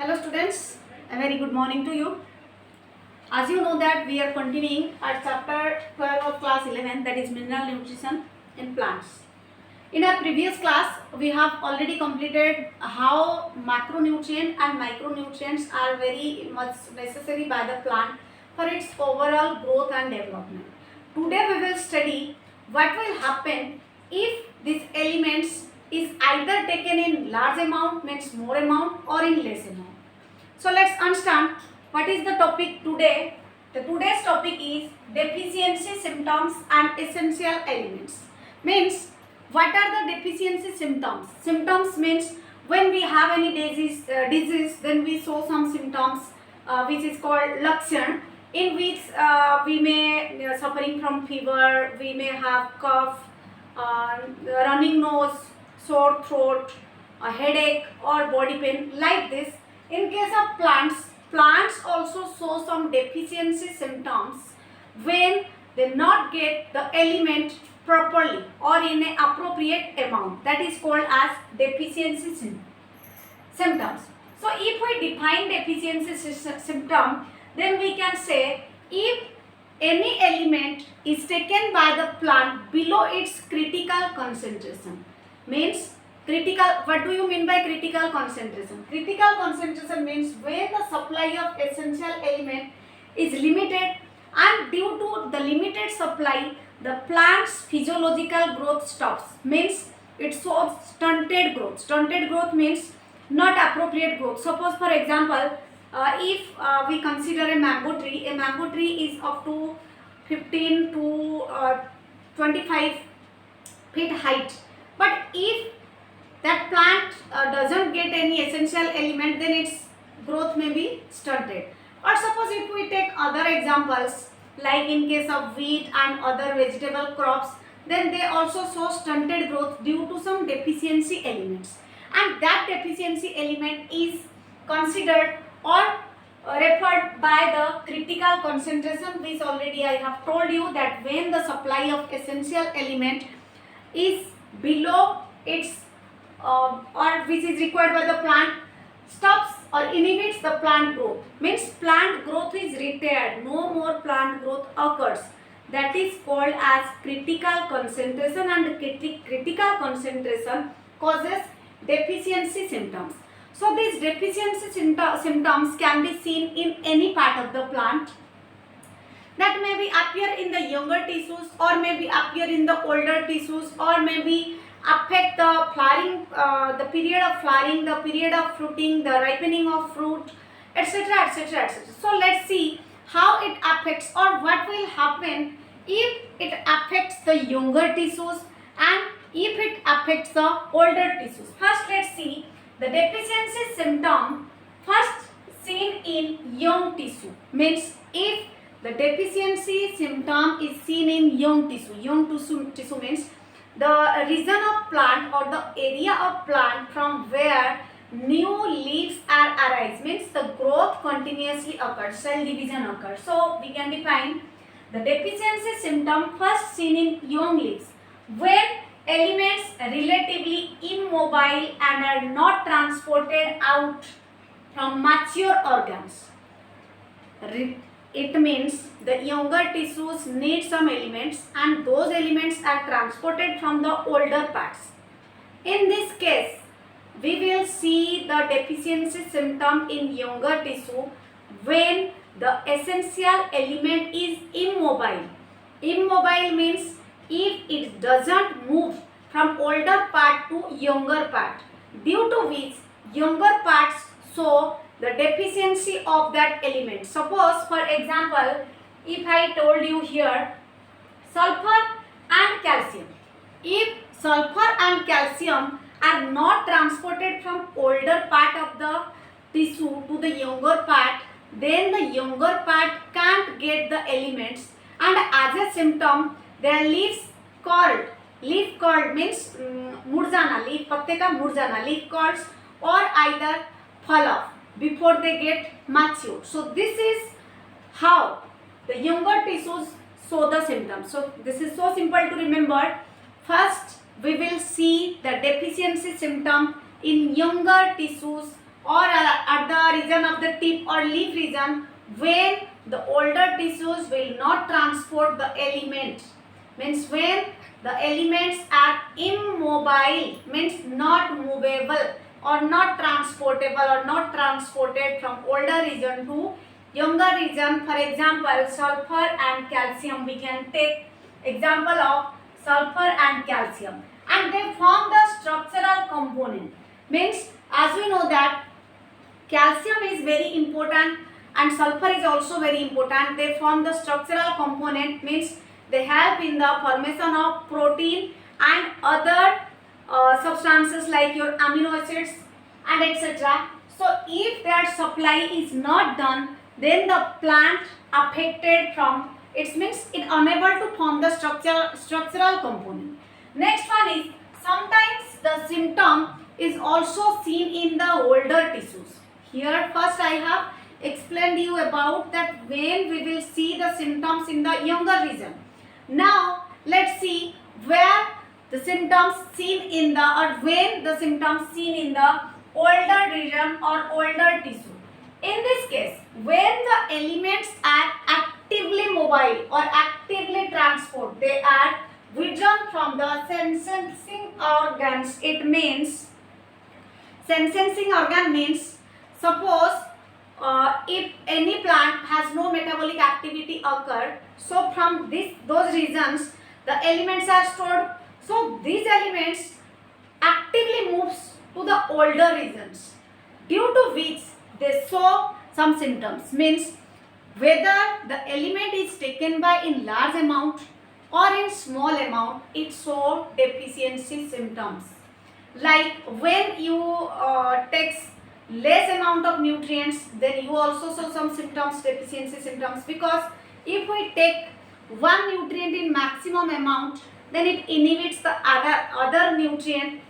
Hello students, a very good morning to you. As you know that we are continuing our chapter 12 of class 11, that is mineral nutrition in plants. In our previous class, we have already completed how macronutrient and micronutrients are very much necessary by the plant for its overall growth and development. Today we will study what will happen if these elements is either taken in large amount, means more amount, or in less amount. So let's understand what is the topic today. The today's topic is deficiency symptoms and essential elements. Means what are the deficiency symptoms? Symptoms means when we have any disease, then we show some symptoms which is called lakshan, in which we may suffering from fever, we may have cough, running nose, sore throat, a headache or body pain like this. In case of plants also show some deficiency symptoms when they not get the element properly or in an appropriate amount. That is called as deficiency symptoms. So if we define deficiency symptom, then we can say if any element is taken by the plant below its critical concentration. Means critical, what do you mean by critical concentration? Critical concentration means when the supply of essential element is limited, and due to the limited supply, the plant's physiological growth stops. Means it shows stunted growth. Stunted growth means not appropriate growth. Suppose for example, if we consider a mango tree is up to 15 to 25 feet height. But if that plant doesn't get any essential element, then its growth may be stunted. Or suppose if we take other examples, like in case of wheat and other vegetable crops, then they also show stunted growth due to some deficiency elements. And that deficiency element is considered or referred by the critical concentration, which already I have told you that when the supply of essential element is below its or which is required by the plant, stops or inhibits the plant growth. Means plant growth is retired, no more plant growth occurs. That is called as critical concentration, and critical concentration causes deficiency symptoms. So these deficiency symptoms can be seen in any part of the plant. That may be appear in the younger tissues, or maybe appear in the older tissues, or maybe affect the flowering, the period of flowering, the period of fruiting, the ripening of fruit, etc., etc., etc. So let's see how it affects or what will happen if it affects the younger tissues and if it affects the older tissues. First, let's see the deficiency symptom first seen in young tissue. Means if the deficiency symptom is seen in young tissue means the region of plant or the area of plant from where new leaves are arise, means the growth continuously occurs, cell division occurs. So we can define the deficiency symptom first seen in young leaves when elements relatively immobile and are not transported out from mature organs. It means the younger tissues need some elements and those elements are transported from the older parts. In this case, we will see the deficiency symptom in younger tissue when the essential element is immobile. Immobile means if it doesn't move from older part to younger part, due to which younger parts show the deficiency of that element. Suppose for example, if I told you here sulfur and calcium. If sulfur and calcium are not transported from older part of the tissue to the younger part, then the younger part can't get the elements, and as a symptom their leaves curled. Leaf curled means murjana, leaf patte ka murjana, leaf curls, or either fall off before they get mature. So this is how the younger tissues show the symptoms. So this is so simple to remember. First we will see the deficiency symptom in younger tissues or at the region of the tip or leaf region, when the older tissues will not transport the element, means when the elements are immobile, means not movable or not transportable or not transported from older region to younger region. For example, sulfur and calcium, we can take example of sulfur and calcium, and they form the structural component. Means as we know that calcium is very important and sulfur is also very important. They form the structural component, means they help in the formation of protein and other substances like your amino acids and etc. So if their supply is not done, then the plant affected from it, means it unable to form the structural component. Next one is sometimes the symptom is also seen in the older tissues. Here first I have explained you about that when we will see the symptoms in the younger region. Now let's see where the symptoms seen in the or when the symptoms seen in the older region or older tissue. In this case, when the elements are actively mobile or actively transport, they are withdrawn from the sensing organs. It means sensing organ means suppose if any plant has no metabolic activity occurred, so from those regions the elements are stored. So these elements actively moves to the older regions, due to which they show some symptoms. Means whether the element is taken by in large amount or in small amount, it show deficiency symptoms. Like when you takes less amount of nutrients, then you also show some symptoms, deficiency symptoms, because if we take one nutrient in maximum amount, then it inhibits the other nutrient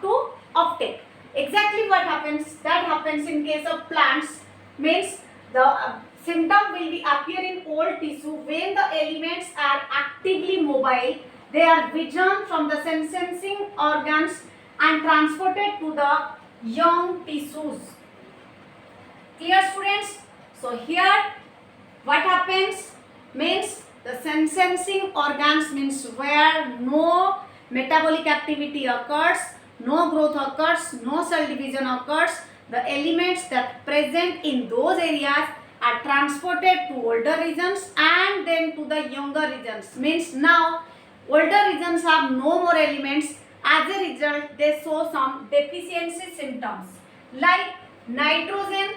to uptake. Exactly what happens, that happens in case of plants. Means the symptom will be appear in old tissue when the elements are actively mobile. They are withdrawn from the sensing organs and transported to the young tissues. Clear, students? So here what happens means the sensing organs means where no metabolic activity occurs, no growth occurs, no cell division occurs. The elements that present in those areas are transported to older regions and then to the younger regions. Means now older regions have no more elements. As a result, they show some deficiency symptoms like nitrogen,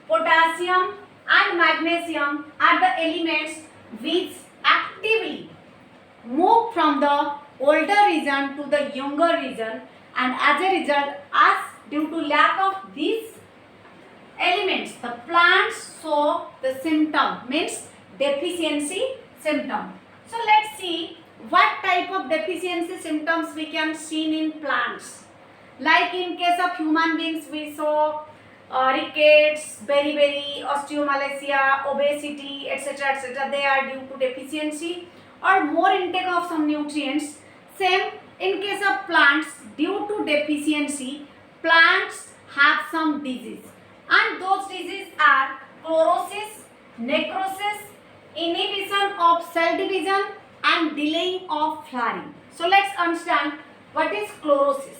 potassium and magnesium are the elements which actively move from the older region to the younger region, and as a result, as due to lack of these elements, the plants show the symptom, means deficiency symptom. So let's see what type of deficiency symptoms we can see in plants. Like in case of human beings, we saw rickets, beriberi, osteomalacia, obesity, etc. etc. They are due to deficiency or more intake of some nutrients. Same in case of plants, due to deficiency, plants have some disease, and those diseases are chlorosis, necrosis, inhibition of cell division and delaying of flowering. So let's understand what is chlorosis.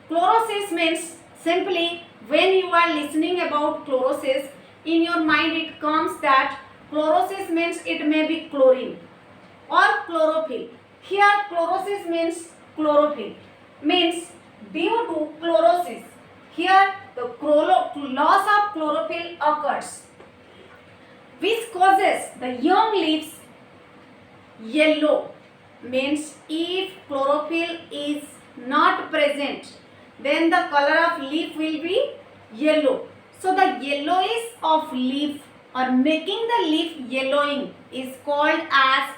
Chlorosis means simply when you are listening about chlorosis, in your mind it comes that chlorosis means it may be chlorine or chlorophyll. Here chlorosis means chlorophyll, means due to chlorosis, here the loss of chlorophyll occurs, which causes the young leaves yellow. Means if chlorophyll is not present, then the color of leaf will be yellow. So the yellowish of leaf or making the leaf yellowing is called as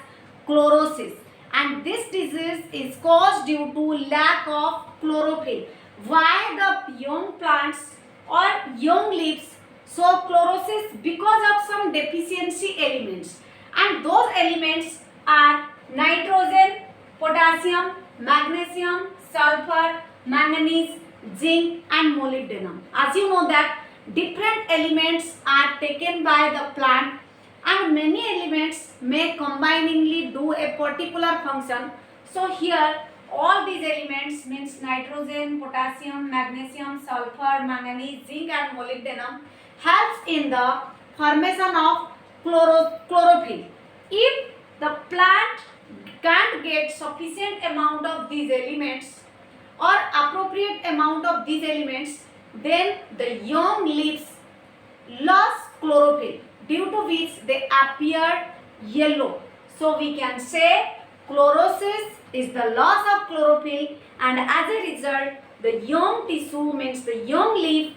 chlorosis, and this disease is caused due to lack of chlorophyll. Why the young plants or young leaves show chlorosis? Because of some deficiency elements, and those elements are nitrogen, potassium, magnesium, sulfur, manganese, zinc and molybdenum. As you know that different elements are taken by the plant and many elements may combiningly do a particular function. So here all these elements means nitrogen, potassium, magnesium, sulfur, manganese, zinc and molybdenum helps in the formation of chlorophyll. If the plant can't get sufficient amount of these elements or appropriate amount of these elements, then the young leaves lost chlorophyll, due to which they appear yellow. So we can say chlorosis is the loss of chlorophyll, and as a result the young tissue means the young leaf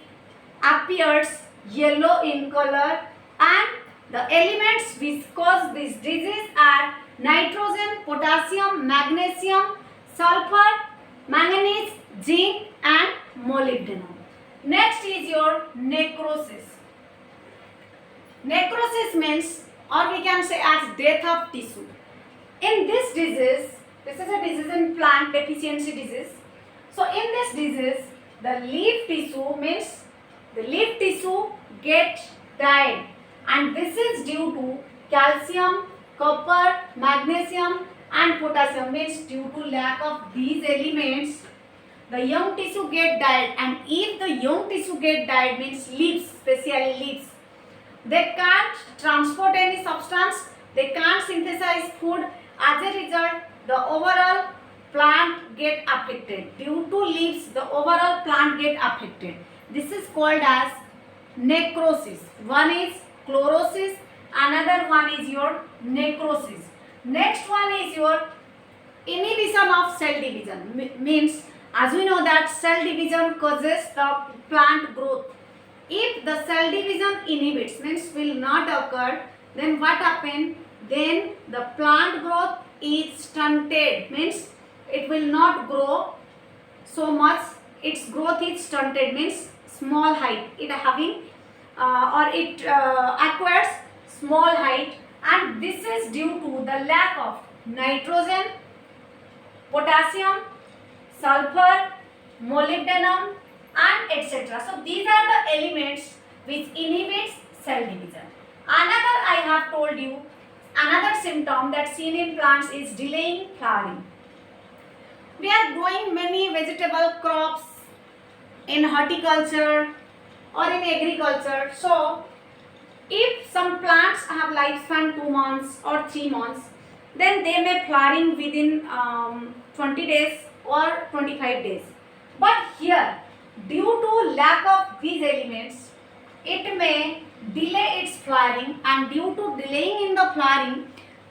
appears yellow in color, and the elements which cause this disease are nitrogen, potassium, magnesium, sulfur, manganese, zinc and molybdenum. Next is your necrosis. Necrosis means, or we can say as death of tissue. In this disease, this is a disease in plant deficiency disease. So in this disease, the leaf tissue means the leaf tissue get died, and this is due to calcium, copper, magnesium and potassium, means due to lack of these elements the young tissue get died. And if the young tissue get died means leaves, especially leaves, they can't transport any substance, they can't synthesize food. As a result the overall plant get affected. Due to leaves the overall plant get affected. This is called as necrosis. One is chlorosis, another one is your necrosis. Next one is your inhibition of cell division. Means, as we know that cell division causes the plant growth. If the cell division inhibits, means will not occur, then what happen? Then the plant growth is stunted, means it will not grow so much, its growth is stunted, means small height, it having it acquires small height, and this is due to the lack of nitrogen, potassium, sulfur, molybdenum and etc. So these are the elements which inhibits cell division. Another I have told you, another symptom that seen in plants is delaying flowering. We are growing many vegetable crops in horticulture or in agriculture. So if some plants have lifespan 2 months or 3 months, then they may flowering within 20 days or 25 days. But here, due to lack of these elements, it may delay its flowering, and due to delaying in the flowering,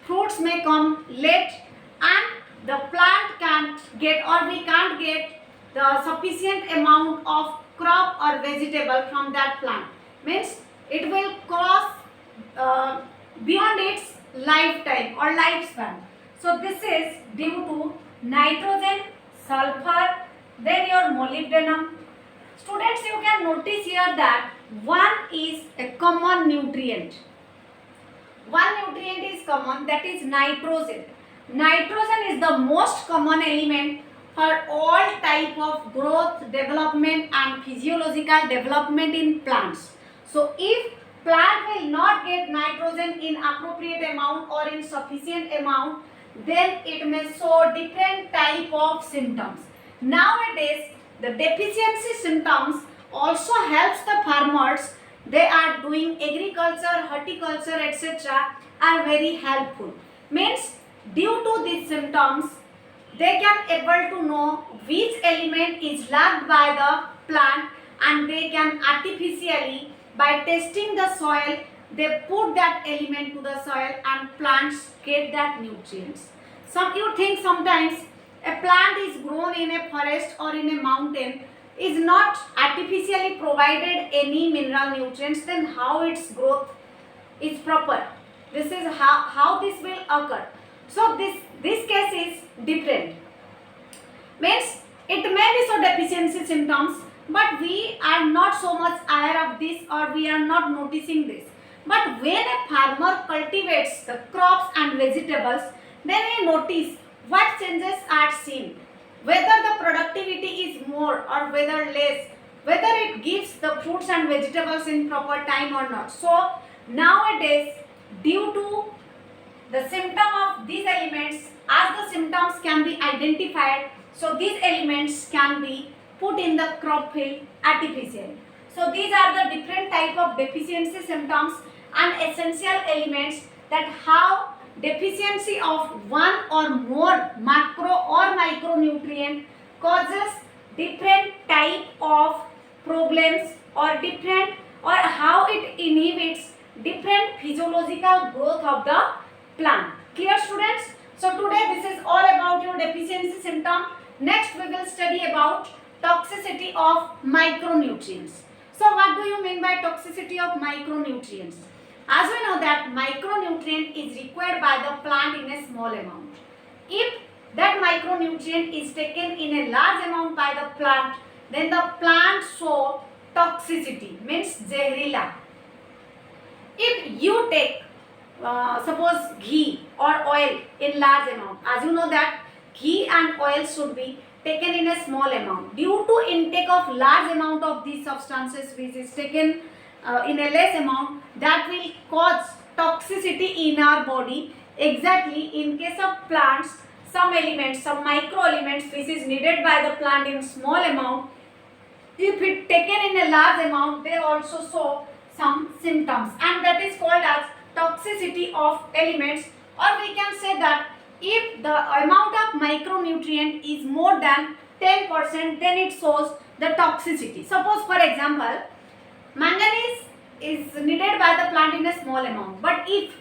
fruits may come late and the plant can't get, or we can't get the sufficient amount of crop or vegetable from that plant. Means it will cross beyond its lifetime or lifespan. So this is due to nitrogen, sulfur, then your molybdenum. Students, you can notice here that one is a common nutrient. One nutrient is common, that is nitrogen. Nitrogen is the most common element for all type of growth, development and physiological development in plants. So if plant will not get nitrogen in appropriate amount or in sufficient amount, then it may show different type of symptoms. Nowadays the deficiency symptoms also helps the farmers. They are doing agriculture, horticulture etc. are very helpful. Means due to these symptoms they can able to know which element is lacked by the plant, and they can artificially, by testing the soil, they put that element to the soil and plants get that nutrients. Some you think sometimes a plant is grown in a forest or in a mountain, is not artificially provided any mineral nutrients, then how its growth is proper? This is how this will occur. So this case is different. Means it may be so deficiency symptoms, but we are not so much aware of this, or we are not noticing this. But when a farmer cultivates the crops and vegetables, then we notice what changes are seen. whether the productivity is more or whether less, whether it gives the fruits and vegetables in proper time or not. So nowadays, due to the symptom of these elements, as the symptoms can be identified, so these elements can be put in the crop field artificially. So these are the different type of deficiency symptoms and essential elements that how deficiency of one or more macro or micronutrient causes different type of problems or different, or how it inhibits different physiological growth of the plant. Clear, students? So today this is all about your deficiency symptom. Next we will study about toxicity of micronutrients. So what do you mean by toxicity of micronutrients? As we know that micronutrient is required by the plant in a small amount. If that micronutrient is taken in a large amount by the plant, then the plant show toxicity, means zehreela. If you take suppose ghee or oil in large amount, as you know that ghee and oil should be taken in a small amount. Due to intake of large amount of these substances which is taken in a less amount, that will cause toxicity in our body. Exactly in case of plants, some elements, some micro elements which is needed by the plant in small amount, if it taken in a large amount, they also show some symptoms, and that is called as toxicity of elements. Or we can say that if the amount of micronutrient is more than 10%, then it shows the toxicity. Suppose for example, manganese is needed by the plant in a small amount, but if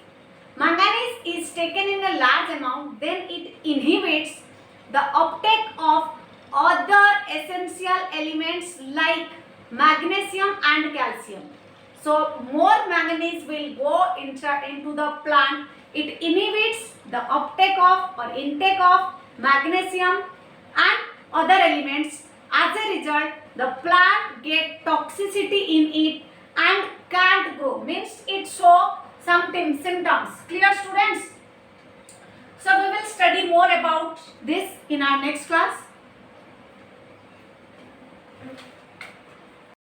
manganese is taken in a large amount, then it inhibits the uptake of other essential elements like magnesium and calcium. So more manganese will go into the plant. It inhibits the uptake of or intake of magnesium and other elements. As a result, the plant get toxicity in it and can't grow. Means it show some symptoms. Clear, students? So we will study more about this in our next class.